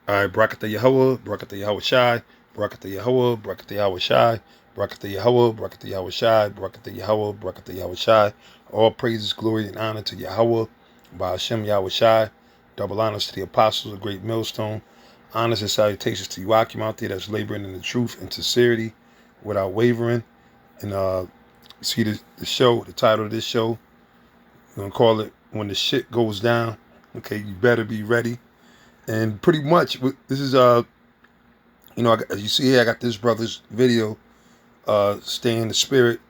All right, Barakatah Yahweh, Barakatah Yahweh Shai, Barakatah Yahweh, Barakatah Yahweh Shai, Barakatah Yahweh, Barakatah Yahweh Shai, Barakatah Yahweh, Barakatah Yahweh Shai. All praises, glory, and honor to Yahweh, by Hashem Yahweh Shai. Double honors to the apostles, a great millstone. Honors and salutations to you, Akim, out there that's laboring in the truth and sincerity without wavering. And see the show, the title of this show, we're going to call it When the Shit Goes Down. Okay, you better be ready. And pretty much, this is as you see here, I got this brother's video, Stay in the Spirit.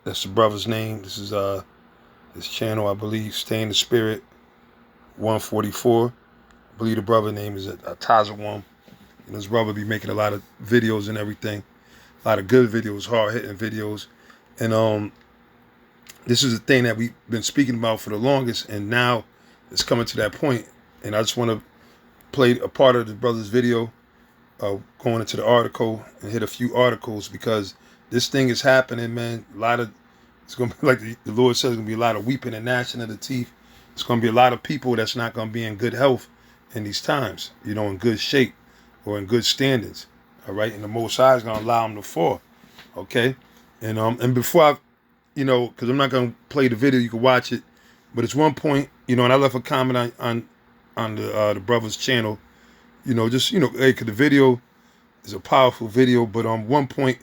That's the brother's name. This is his channel, I believe, Stay in the Spirit 144. I believe the brother name is Tazawam. And his brother be making a lot of videos and everything. A lot of good videos, hard-hitting videos. And this is the thing that we've been speaking about for the longest, and now it's coming to that point. And I just want to play a part of the brother's video, going into the article and hit a few articles, because this thing is happening, man. It's going to be like the Lord says, it's going to be a lot of weeping and gnashing of the teeth. It's going to be a lot of people that's not going to be in good health in these times, in good shape or in good standings. All right. And the Most High is going to allow them to fall. Okay. And before because I'm not going to play the video, you can watch it. But it's one point, and I left a comment on the brother's channel, hey, because the video is a powerful video. But on one point,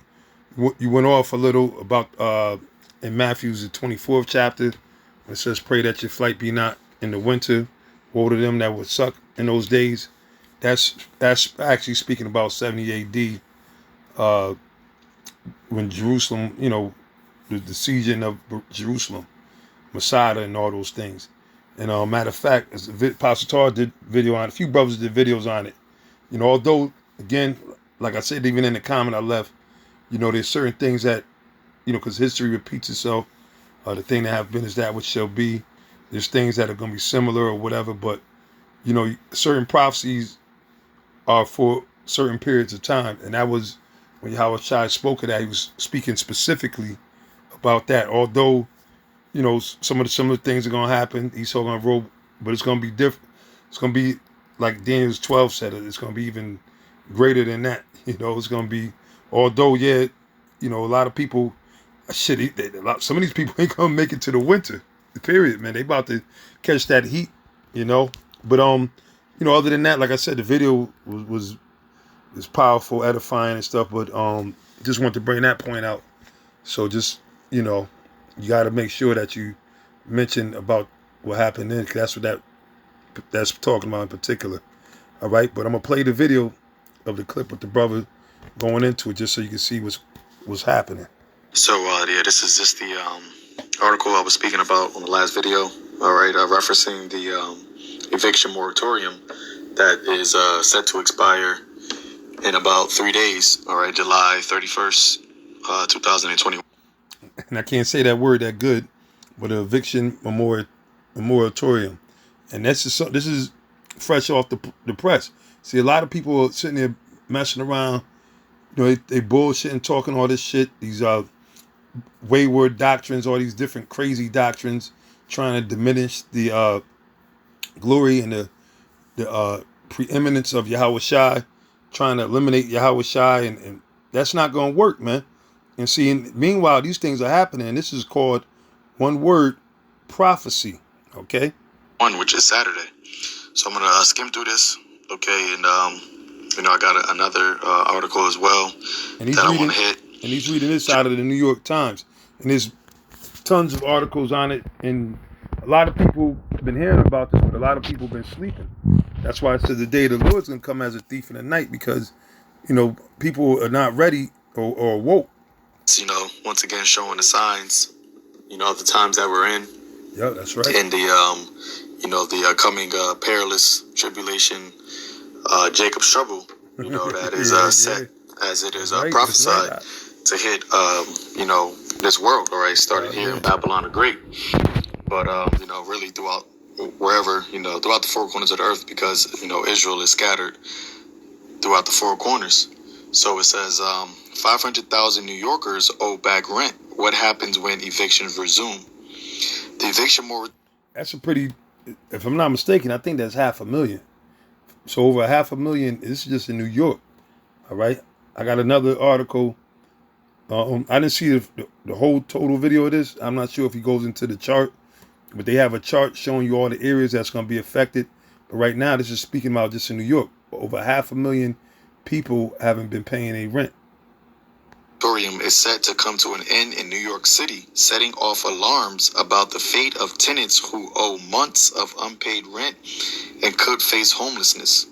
you went off a little about in Matthew's the 24th chapter. It says, "Pray that your flight be not in the winter. Woe to them that would suck in those days." That's actually speaking about 70 A.D. When Jerusalem, the sieging of Jerusalem, Masada, and all those things. And matter of fact, as Pastor Tar did video on it, a few brothers did videos on it. Although, again, like I said, even in the comment I left, there's certain things that, because history repeats itself. The thing that have been is that which shall be. There's things that are going to be similar or whatever, but, certain prophecies are for certain periods of time. And that was when Yahweh Shai spoke of that. He was speaking specifically about that. Although, some of the similar things are going to happen. Esau going to roll, but it's going to be different. It's going to be like Daniel's 12 said it. It's going to be even greater than that. It's going to be, although, yeah, a lot of people, some of these people ain't going to make it to the winter, period, man. They about to catch that heat, But, other than that, like I said, the video was powerful, edifying and stuff, but just want to bring that point out. So just, you got to make sure that you mention about what happened then, because that's talking about in particular. All right, but I'm gonna play the video of the clip with the brother going into it, just so you can see what's happening. So yeah, this is just the article I was speaking about on the last video. All right, referencing the eviction moratorium that is set to expire in about 3 days. All right, July 31st, 2021. And I can't say that word that good, but an eviction moratorium. And this is fresh off the press. See, a lot of people are sitting there messing around. They bullshitting, talking all this shit. These wayward doctrines, all these different crazy doctrines, trying to diminish the glory and the preeminence of Yahweh Shai, trying to eliminate Yahweh Shai, and that's not going to work, man. And see, meanwhile, these things are happening. And this is called, one word, prophecy. Okay? One, which is Saturday. So I'm going to skim through this. Okay? And, I got another article as well that I want to hit. And he's reading this out of the New York Times. And there's tons of articles on it. And a lot of people have been hearing about this, but a lot of people have been sleeping. That's why I said the day of the Lord's going to come as a thief in the night, because, people are not ready or woke. Once again, showing the signs, of the times that we're in. Yeah, that's right. And the coming perilous tribulation, Jacob's trouble, that is set as it is prophesied to hit, this world. All right, started here in Babylon the Great, but really throughout wherever, throughout the four corners of the earth, because Israel is scattered throughout the four corners. So it says 500,000 New Yorkers owe back rent. What happens when evictions resume? The eviction moratorium. That's a pretty, if I'm not mistaken, I think that's 500,000. So over 500,000. This is just in New York. All right. I got another article. I didn't see the whole total video of this. I'm not sure if he goes into the chart, but they have a chart showing you all the areas that's going to be affected. But right now, this is speaking about just in New York. Over 500,000 people haven't been paying a rent. Moratorium is set to come to an end in New York City, setting off alarms about the fate of tenants who owe months of unpaid rent and could face homelessness.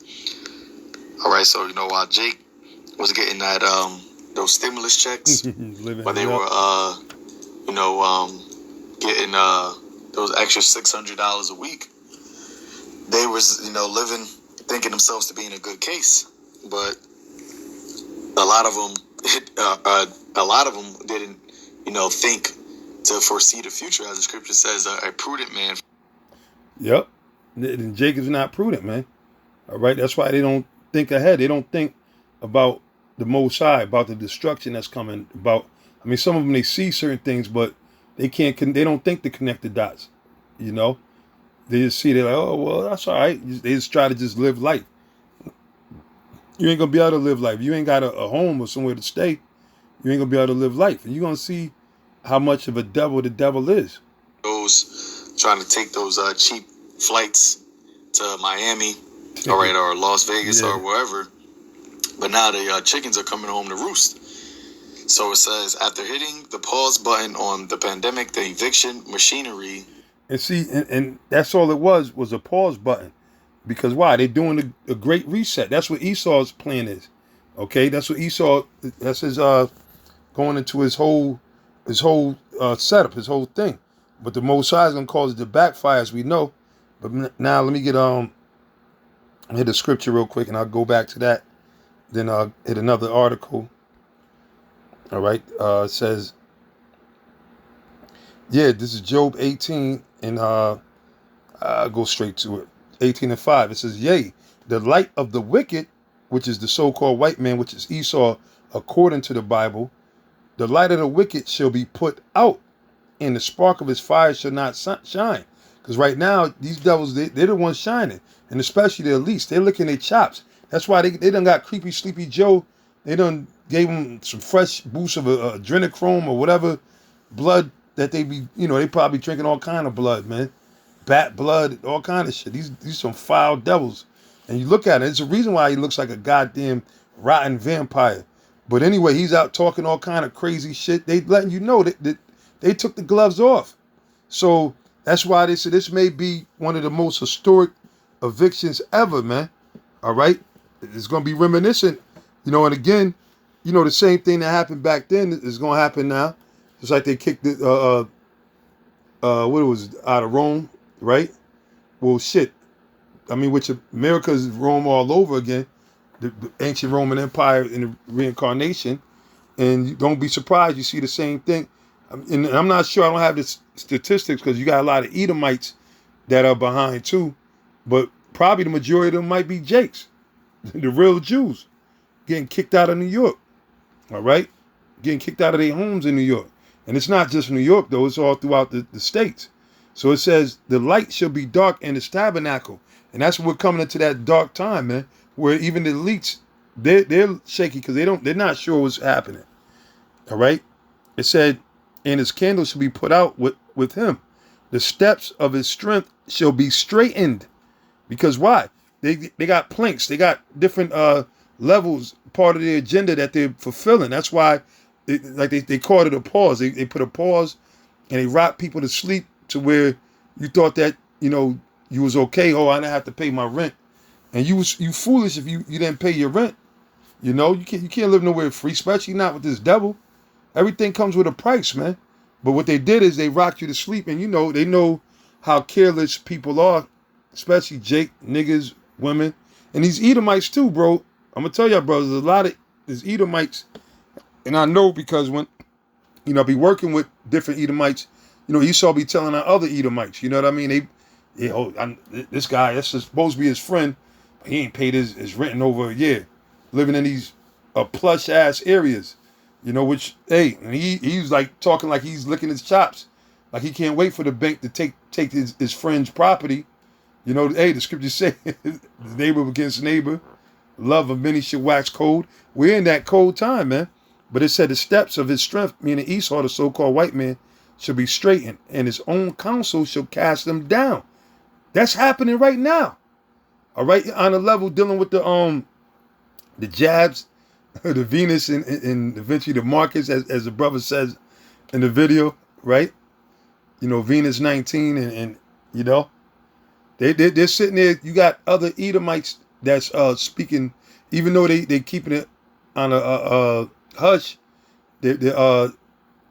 All right, so while Jake was getting that those stimulus checks, but they were getting those extra $600 a week, they was living, thinking themselves to be in a good case, but a lot of them didn't think to foresee the future, as the scripture says, a prudent man. Yep. And Jacob's not prudent, man. All right. That's why they don't think ahead. They don't think about the Most High, about the destruction that's coming. Some of them, they see certain things, but they don't think to connect the dots. They just see, they're like, oh, well, that's all right. They just try to just live life. You ain't gonna be able to live life. You ain't got a home or somewhere to stay. You ain't gonna be able to live life. And you're gonna see how much of a devil the devil is. Those trying to take those cheap flights to Miami, all right, or Las Vegas, or wherever. But now the chickens are coming home to roost. So it says, after hitting the pause button on the pandemic, the eviction machinery. And see, and that's all it was a pause button. Because why? They're doing a great reset. That's what Esau's plan is. Okay? That's what Esau, that's his going into his whole setup, his whole thing. But the Most High is gonna cause it to backfire, as we know. But now let me get hit the scripture real quick, and I'll go back to that. Then I'll hit another article. All right. It says, this is Job 18, and I'll go straight to it. 18:5. It says, yea, the light of the wicked, which is the so-called white man, which is Esau, according to the Bible, the light of the wicked shall be put out, and the spark of his fire shall not shine. Because right now, these devils, they're the ones shining. And especially the elites, they're licking their chops. That's why they done got Creepy Sleepy Joe. They done gave him some fresh boost of adrenochrome or whatever blood that they be, they probably drinking all kind of blood, man. Bat blood, all kind of shit. These some foul devils. And you look at it, it's a reason why he looks like a goddamn rotten vampire. But anyway, he's out talking all kind of crazy shit. They letting you know that they took the gloves off. So that's why they said this may be one of the most historic evictions ever, man. All right? It's going to be reminiscent. And again, the same thing that happened back then is going to happen now. Just like they kicked it, what was it, out of Rome, right? Well, shit. Which America's Rome all over again. The ancient Roman Empire in the reincarnation. And don't be surprised you see the same thing. And I'm not sure, I don't have the statistics because you got a lot of Edomites that are behind too. But probably the majority of them might be Jakes, the real Jews, getting kicked out of New York. All right? Getting kicked out of their homes in New York. And it's not just New York, though. It's all throughout the states. So it says, the light shall be dark in this tabernacle. And that's what we're coming into that dark time, man, where even the elites, they're shaky because they're not sure what's happening. All right? It said, and his candle shall be put out with him. The steps of his strength shall be straightened. Because why? They got planks. They got different levels, part of the agenda that they're fulfilling. That's why they called it a pause. They put a pause and they rocked people to sleep to where you thought that, you was okay. Oh, I didn't have to pay my rent. And you foolish if you didn't pay your rent. You can't live nowhere free, especially not with this devil. Everything comes with a price, man. But what they did is they rocked you to sleep, and they know how careless people are, especially Jake, niggas, women, and these Edomites too, bro. I'm gonna tell y'all, bro, there's a lot of these Edomites, and I know because when I be working with different Edomites, Esau be telling our other Edomites, you know what I mean? This guy, that's supposed to be his friend, but he ain't paid his rent in over a year, living in these plush ass areas, which, hey, and he's like talking like he's licking his chops, like he can't wait for the bank to take his friend's property, You know, hey, the scriptures say, neighbor against neighbor, love of many shall wax cold. We're in that cold time, man. But it said the steps of his strength, meaning Esau, the so-called white man, shall be straightened, and his own counsel shall cast them down. That's happening right now. All right, on a level dealing with the jabs, the Venus and eventually the Marcus, as the brother says in the video, right? You know, Venus 19 and you know, they're sitting there. You got other Edomites that's speaking, even though they keeping it on a hush. They're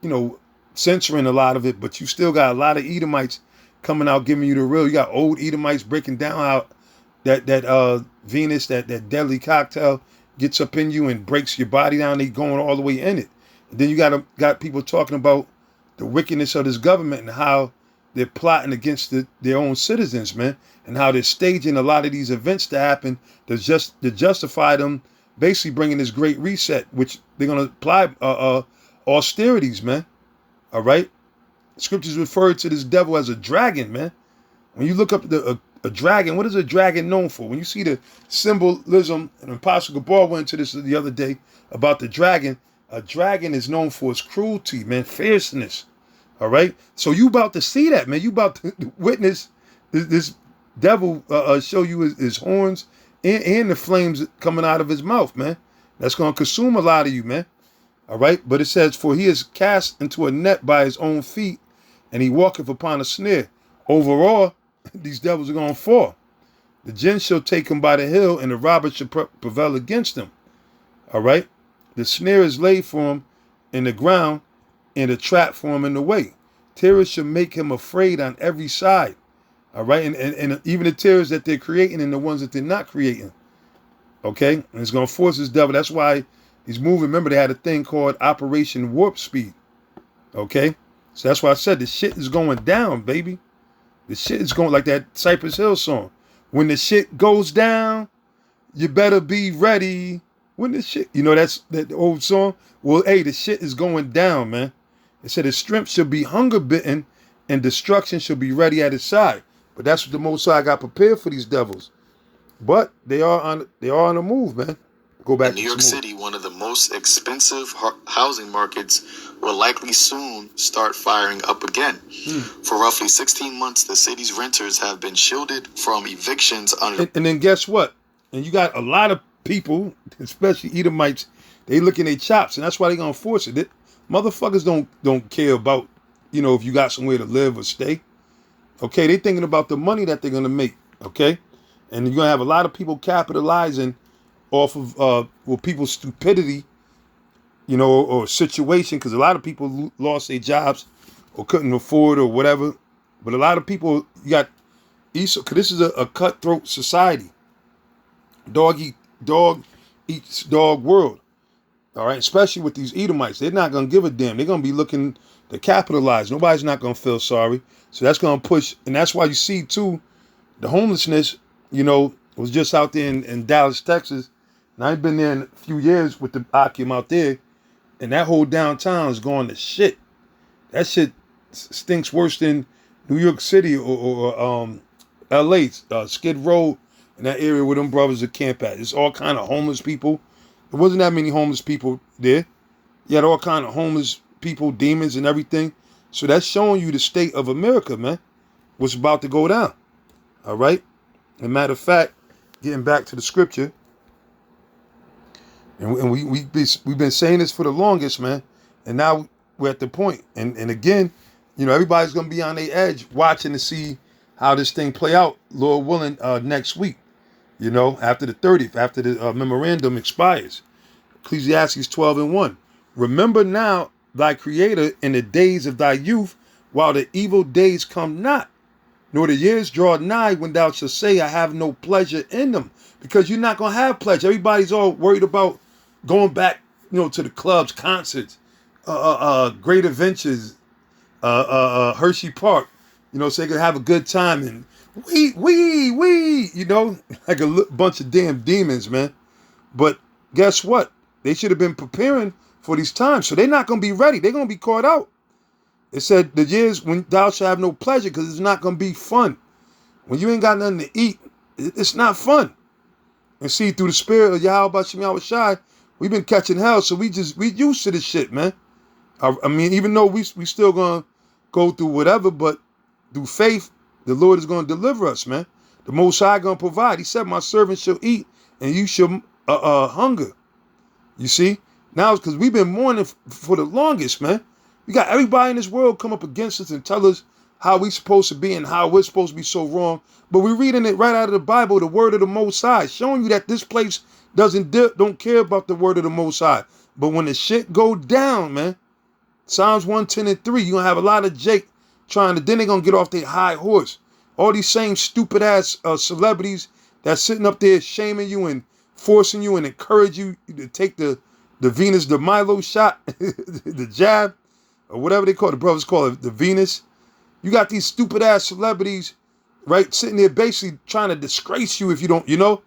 you know, censoring a lot of it, but you still got a lot of Edomites coming out giving you the real. You got old Edomites breaking down how that Venus, that deadly cocktail gets up in you and breaks your body down. They going all the way in it. And then you got people talking about the wickedness of this government and how they're plotting against their own citizens, man, and how they're staging a lot of these events to happen to justify them basically bringing this great reset, which they're going to apply austerities, man. All right? Scriptures refer to this devil as a dragon, man. When you look up a dragon, what is a dragon known for? When you see the symbolism, and Apostle Gabar went into this the other day about the dragon, a dragon is known for its cruelty, man, fierceness. All right? So you about to see that, man. You about to witness this devil show you his horns and the flames coming out of his mouth, man. That's going to consume a lot of you, man. All right? But it says, for he is cast into a net by his own feet, and he walketh upon a snare. Overall, these devils are going to fall. The jinn shall take him by the heel, and the robber shall prevail against him. All right? The snare is laid for him in the ground, and a trap for him in the way. Terrors shall make him afraid on every side. All right? And even the terrors that they're creating and the ones that they're not creating. Okay? And it's going to force this devil. That's why he's moving. Remember, they had a thing called Operation Warp Speed. Okay? So that's why I said the shit is going down, baby. The shit is going like that Cypress Hill song. When the shit goes down, you better be ready. When the shit, you know, that's that old song. Well, hey, the shit is going down, man. It said his strength shall be hunger bitten and destruction shall be ready at his side. But that's what the Most High got prepared for these devils. But they are on the move, man. Go back in New York City, one of the most expensive housing markets, will likely soon start firing up again. For roughly 16 months, the city's renters have been shielded from evictions under. And then guess what? And you got a lot of people, especially Edomites, they looking their chops, and that's why they're gonna force it. Motherfuckers don't care about, you know, if you got somewhere to live or stay. Okay, they thinking about the money that they're gonna make. Okay, and you're gonna have a lot of people capitalizing off of people's stupidity, you know, or situation, because a lot of people lost their jobs or couldn't afford or whatever. But a lot of people, you got Esau, because this is a cutthroat society. Dog eats dog world. All right, especially with these Edomites. They're not going to give a damn. They're going to be looking to capitalize. Nobody's not going to feel sorry. So that's going to push. And that's why you see, too, the homelessness, you know, was just out there in Dallas, Texas. And I've been there in a few years with the Akim out there. And that whole downtown is going to shit. That shit stinks worse than New York City or L.A., Skid Row, in that area where them brothers are camp at. It's all kind of homeless people. There wasn't that many homeless people there. You had all kind of homeless people, demons and everything. So that's showing you the state of America, man. What's about to go down. All right? As a matter of fact, getting back to the scripture, and we've been saying this for the longest, man. And now we're at the point. And again, you know, everybody's going to be on their edge watching to see how this thing play out, Lord willing, next week. You know, after the 30th, after the memorandum expires. Ecclesiastes 12:1. Remember now thy creator in the days of thy youth, while the evil days come not, nor the years draw nigh when thou shalt say, I have no pleasure in them. Because you're not going to have pleasure. Everybody's all worried about going back, you know, to the clubs, concerts, Great Adventures, Hershey Park, you know, so they can have a good time. And we, you know, like a bunch of damn demons, man. But guess what? They should have been preparing for these times. So they're not going to be ready. They're going to be caught out. It said the years when thou shalt have no pleasure, because it's not going to be fun. When you ain't got nothing to eat, it's not fun. And see, through the spirit of Yahweh Shem Yahweh Shai, we've been catching hell, so we used to this shit, man. I mean, even though we still gonna go through whatever, but through faith, the Lord is gonna deliver us, man. The Most High gonna provide. He said, "My servants shall eat, and you shall hunger." You see, now it's because we've been mourning for the longest, man. We got everybody in this world come up against us and tell us how we supposed to be and how we're supposed to be so wrong. But we're reading it right out of the Bible, the word of the Most High, showing you that this place don't care about the word of the Most High. But when the shit go down, man, Psalms 110:3, you're going to have a lot of Jake then they're going to get off their high horse. All these same stupid ass celebrities that's sitting up there shaming you and forcing you and encourage you to take the Venus de Milo shot, the jab, or whatever they call it. The brothers call it the Venus. You got these stupid ass celebrities, right, sitting there basically trying to disgrace you if you don't, you know.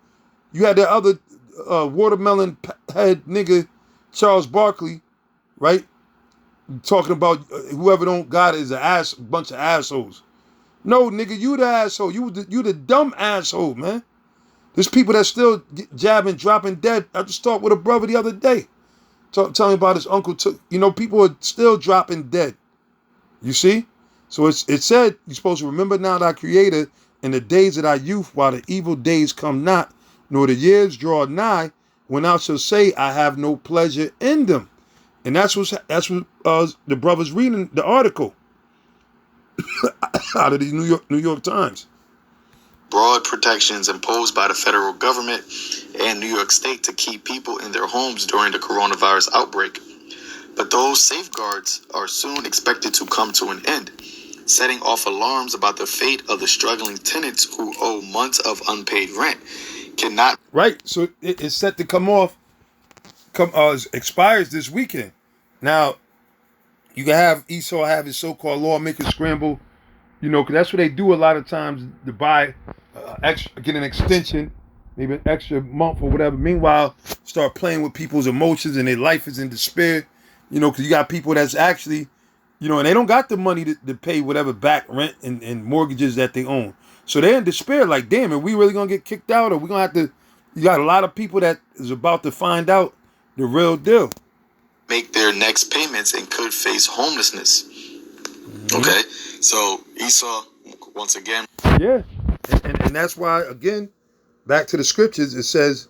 You had that other watermelon head nigga, Charles Barkley, right, talking about whoever don't got it is a bunch of assholes. No, nigga, you the asshole. You the dumb asshole, man. There's people that still jabbing, dropping dead. I just talked with a brother the other day, telling about his uncle people are still dropping dead. You see? So it said you're supposed to remember now thy Creator in the days of thy youth, while the evil days come not, nor the years draw nigh, when thou shalt say, I have no pleasure in them. And that's what the brothers reading the article out of the New York Times. Broad protections imposed by the federal government and New York State to keep people in their homes during the coronavirus outbreak. But those safeguards are soon expected to come to an end, setting off alarms about the fate of the struggling tenants who owe months of unpaid rent. Right, so it's set to expires this weekend. Now, you can have Esau have his so-called lawmakers scramble, because that's what they do a lot of times, to buy get an extension, maybe an extra month or whatever. Meanwhile, start playing with people's emotions and their life is in despair, because you got people that's actually, and they don't got the money to pay whatever back rent and mortgages that they own. So they're in despair, like, damn, are we really going to get kicked out? Or we going to have to, you got a lot of people that is about to find out the real deal. Make their next payments and could face homelessness. Mm-hmm. Okay, so Esau, once again. Yeah, and that's why, again, back to the scriptures, it says,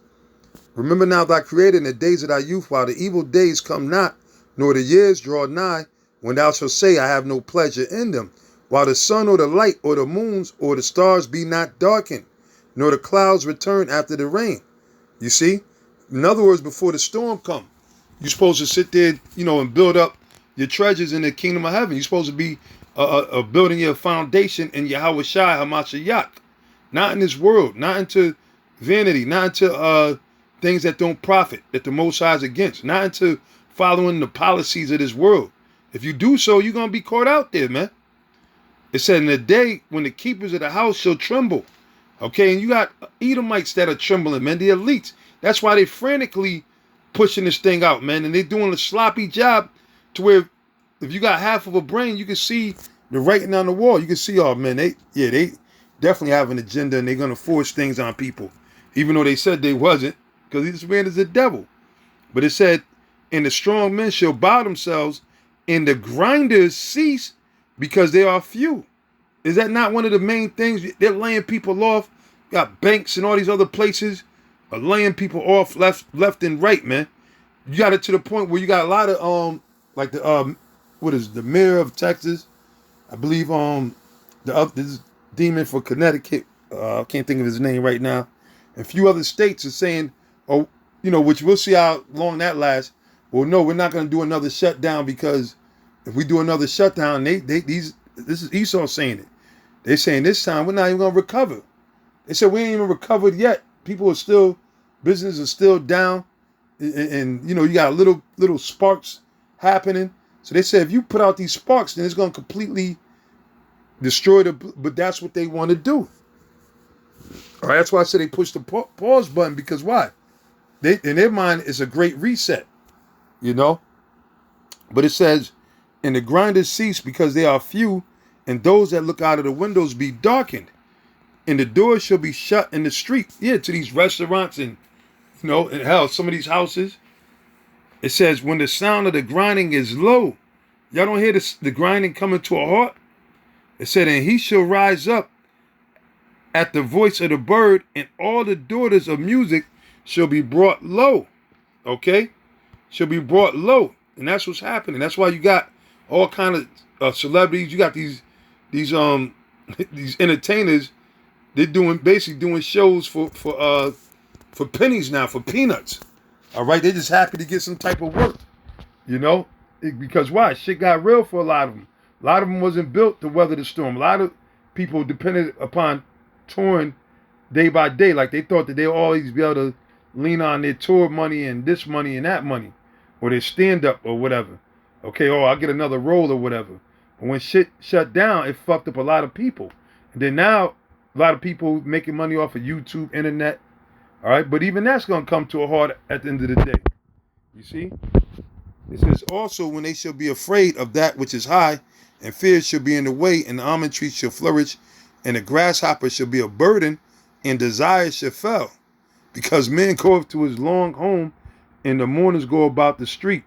remember now thy Creator in the days of thy youth, while the evil days come not, nor the years draw nigh, when thou shalt say, I have no pleasure in them. While the sun or the light or the moons or the stars be not darkened, nor the clouds return after the rain. You see? In other words, before the storm come, you're supposed to sit there, and build up your treasures in the kingdom of heaven. You're supposed to be building your foundation in Yahweh Shai HaMashiach. Not in this world, not into vanity, not into things that don't profit, that the Most High is against, not into following the policies of this world. If you do so, you're going to be caught out there, man. It said, in the day when the keepers of the house shall tremble. Okay, and you got Edomites that are trembling, man, the elites. That's why they frantically pushing this thing out, man. And they're doing a sloppy job to where if you got half of a brain, you can see the writing on the wall. You can see, oh, man, they definitely have an agenda and they're going to force things on people. Even though they said they wasn't, because this man is a devil. But it said, and the strong men shall bow themselves, and the grinders cease, because they are few. Is that not one of the main things? They're laying people off. You got banks and all these other places are laying people off left and right, man. You got it to the point where you got a lot of like the the mayor of Texas, I believe this demon for Connecticut, I can't think of his name right now. And a few other states are saying, which we'll see how long that lasts. Well, no, we're not going to do another shutdown, because if we do another shutdown, this is Esau saying it. They're saying this time we're not even going to recover. They said we ain't even recovered yet. Business is still down, and you got little sparks happening. So they said if you put out these sparks, then it's going to completely destroy but that's what they want to do. All right, that's why I said they pushed the pause button, because why? In their mind, it's a great reset, But it says, and the grinders cease, because they are few, and those that look out of the windows be darkened. and the doors shall be shut in the street. Yeah, to these restaurants and, and hell, some of these houses. It says, when the sound of the grinding is low, y'all don't hear the grinding coming to a halt? It said, and he shall rise up at the voice of the bird, and all the daughters of music shall be brought low. Okay? Shall be brought low. And that's what's happening. That's why you got all kind of celebrities. You got these these entertainers. They're basically doing shows for pennies now, for peanuts. All right? They're just happy to get some type of work. Because why? Shit got real for a lot of them. A lot of them wasn't built to weather the storm. A lot of people depended upon touring day by day. Like they thought that they would always be able to lean on their tour money and this money and that money. Or their stand-up or whatever. Okay, I'll get another role or whatever. But when shit shut down, it fucked up a lot of people. And then now, a lot of people making money off of YouTube, internet. All right, but even that's going to come to a halt at the end of the day. You see? It says also, when they shall be afraid of that which is high, and fear shall be in the way, and the almond tree shall flourish, and the grasshopper shall be a burden, and desire shall fail. Because man goeth to his long home, and the mourners go about the street.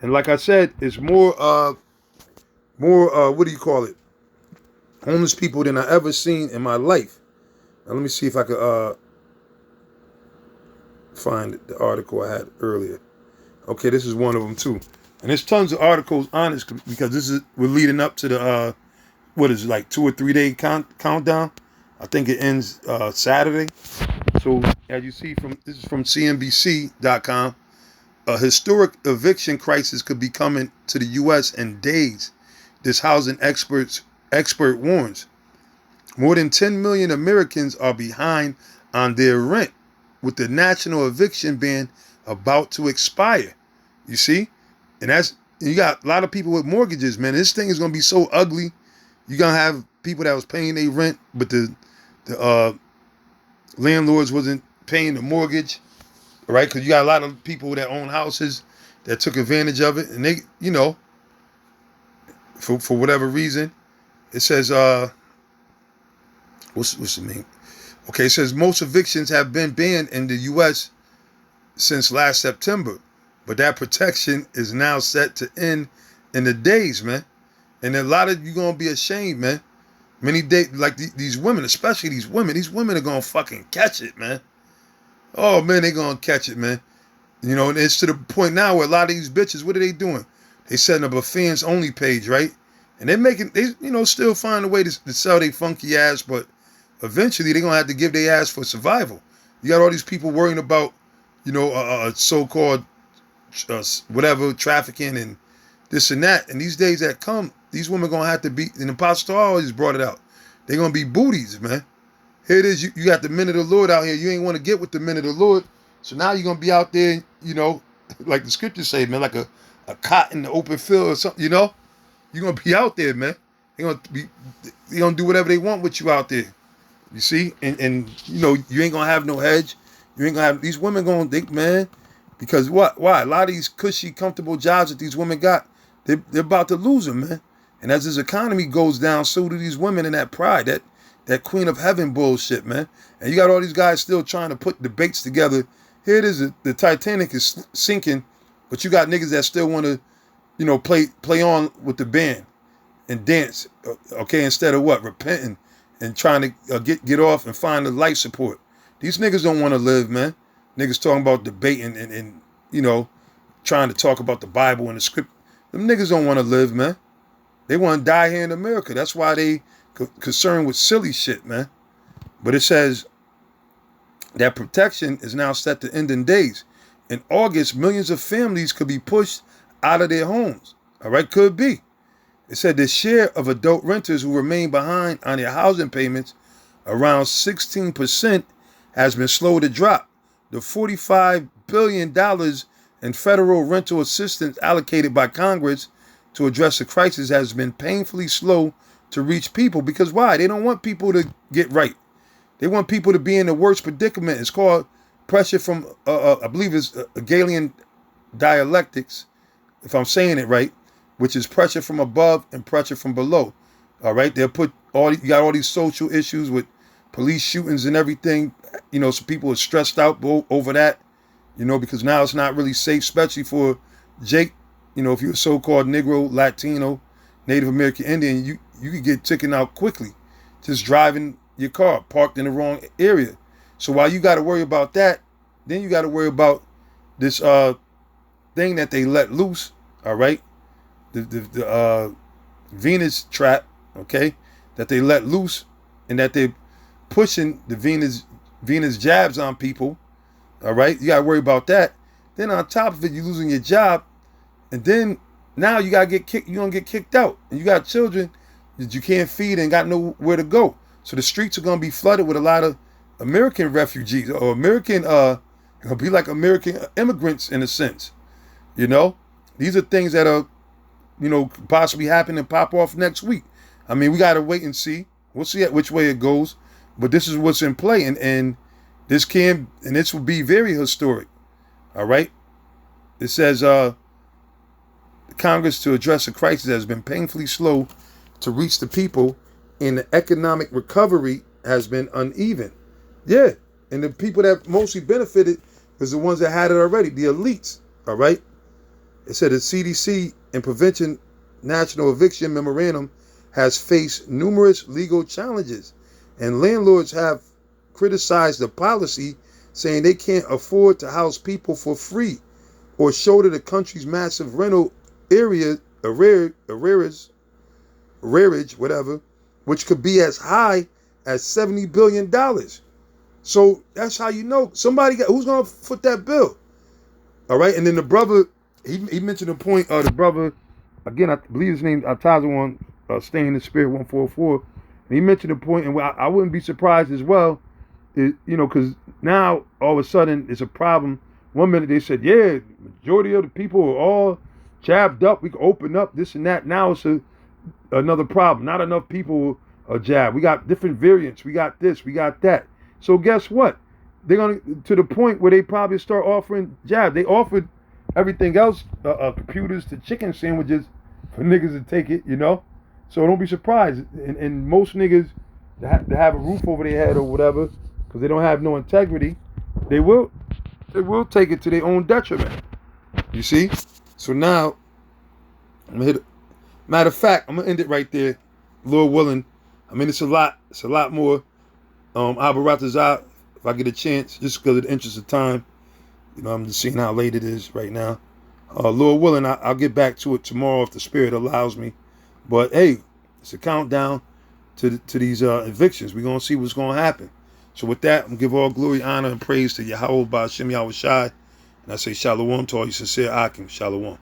And like I said, it's more what do you call it? Homeless people than I ever seen in my life. Now let me see if I could find the article I had earlier. Okay, this is one of them too. And there's tons of articles on this because we're leading up to the what is it, like 2 or 3 day countdown. I think it ends Saturday. So as you see this is from CNBC.com. A historic eviction crisis could be coming to the U.S. in days, this housing expert warns. More than 10 million Americans are behind on their rent, with the national eviction ban about to expire. You see? And you got a lot of people with mortgages, man. This thing is going to be so ugly. You're going to have people that was paying their rent, but the landlords wasn't paying the mortgage. Right, because you got a lot of people that own houses that took advantage of it, and they, for whatever reason, it says, what's the name? Okay, it says most evictions have been banned in the U.S. since last September, but that protection is now set to end in the days, man. And a lot of you gonna be ashamed, man. Many days, like these women, especially these women are gonna fucking catch it, man. Oh, man, they gonna catch it, man. And it's to the point now where a lot of these bitches, what are they doing? They setting up a fans only page, right? And they still find a way to sell their funky ass, but eventually they're gonna have to give their ass for survival. You got all these people worrying about, so-called whatever, trafficking and this and that. And these days that come, these women gonna have to be, and the Apostle always brought it out, they're gonna be booties, man. Here it is, you got the men of the Lord out here. You ain't want to get with the men of the Lord. So now you're going to be out there, like the scriptures say, man, like a cot in the open field or something, You're going to be out there, man. They're going to do whatever they want with you out there. You see? And you ain't going to have no hedge. You ain't going to have, these women going to think, man, because what? Why? A lot of these cushy, comfortable jobs that these women got, they're about to lose them, man. And as this economy goes down, so do these women in that pride, that Queen of Heaven bullshit, man. And you got all these guys still trying to put debates together. Here it is, the Titanic is sinking, but you got niggas that still want to, play on with the band and dance, okay, instead of what? Repenting and trying to get off and find the life support. These niggas don't want to live, man. Niggas talking about debating and trying to talk about the Bible and the script. Them niggas don't want to live, man. They want to die here in America. That's why they concerned with silly shit, man. But it says that protection is now set to end in days. In August, millions of families could be pushed out of their homes. All right, could be. It said the share of adult renters who remain behind on their housing payments, around 16%, has been slow to drop. The $45 billion in federal rental assistance allocated by Congress to address the crisis has been painfully slow to reach people. Because why? They don't want people to get right. They want people to be in the worst predicament. It's called pressure from, I believe it's Hegelian dialectics, if I'm saying it right, which is pressure from above and pressure from below. All right, they'll put you got all these social issues with police shootings and everything. You know, so people are stressed out over that. You know, because now it's not really safe, especially for Jake. You know, if you're a so-called Negro, Latino, Native American Indian, you could get taken out quickly just driving your car parked in the wrong area. So while you got to worry about that, then you got to worry about this thing that they let loose. All right, the Venus trap, okay, that they let loose, and that they're pushing the Venus jabs on people. All right, you got to worry about that. Then on top of it, you're losing your job, and then now you gotta get kicked. You're gonna get kicked out, and you got children that you can't feed and got nowhere to go. So the streets are gonna be flooded with a lot of American refugees or American, it'll be like American immigrants in a sense. You know, these are things that are, you know, possibly happen and pop off next week. I mean, we gotta wait and see. We'll see which way it goes, but this is what's in play, and this will be very historic. All right, it says Congress to address a crisis that has been painfully slow to reach the people, and the economic recovery has been uneven. Yeah, and the people that mostly benefited was the ones that had it already, the elites. All right, it said the CDC and Prevention National Eviction Memorandum has faced numerous legal challenges, and landlords have criticized the policy, saying they can't afford to house people for free or shoulder the country's massive rental area arrearage, whatever, which could be as high as $70 billion. So that's how you know who's gonna foot that bill. All right, and then the brother, he mentioned the point of the brother, again, I believe his name Tazawan, Staying in the Spirit 144. And he mentioned the point, and I wouldn't be surprised as well, you know, because now all of a sudden it's a problem. One minute they said, yeah, majority of the people are all jabbed up, we can open up this and that. Now it's another problem. Not enough people are jabbed. We got different variants. We got this, we got that. So guess what? They're going to the point where they probably start offering jabs. They offered everything else, computers to chicken sandwiches for niggas to take it, you know? So don't be surprised. And most niggas that have a roof over their head or whatever, because they don't have no integrity, they will take it to their own detriment. You see? So now, I'm gonna hit it. Matter of fact, I'm gonna end it right there, Lord willing. I mean, it's a lot more. Abaratazah, if I get a chance, just because of the interest of time. You know, I'm just seeing how late it is right now. Lord willing, I'll get back to it tomorrow if the Spirit allows me. But hey, it's a countdown to these evictions. We're gonna see what's gonna happen. So with that, I'm gonna give all glory, honor, and praise to Yahweh Ba'ashem Yahweh Shai. And I say shalom to all you sincere Akim. Shalom.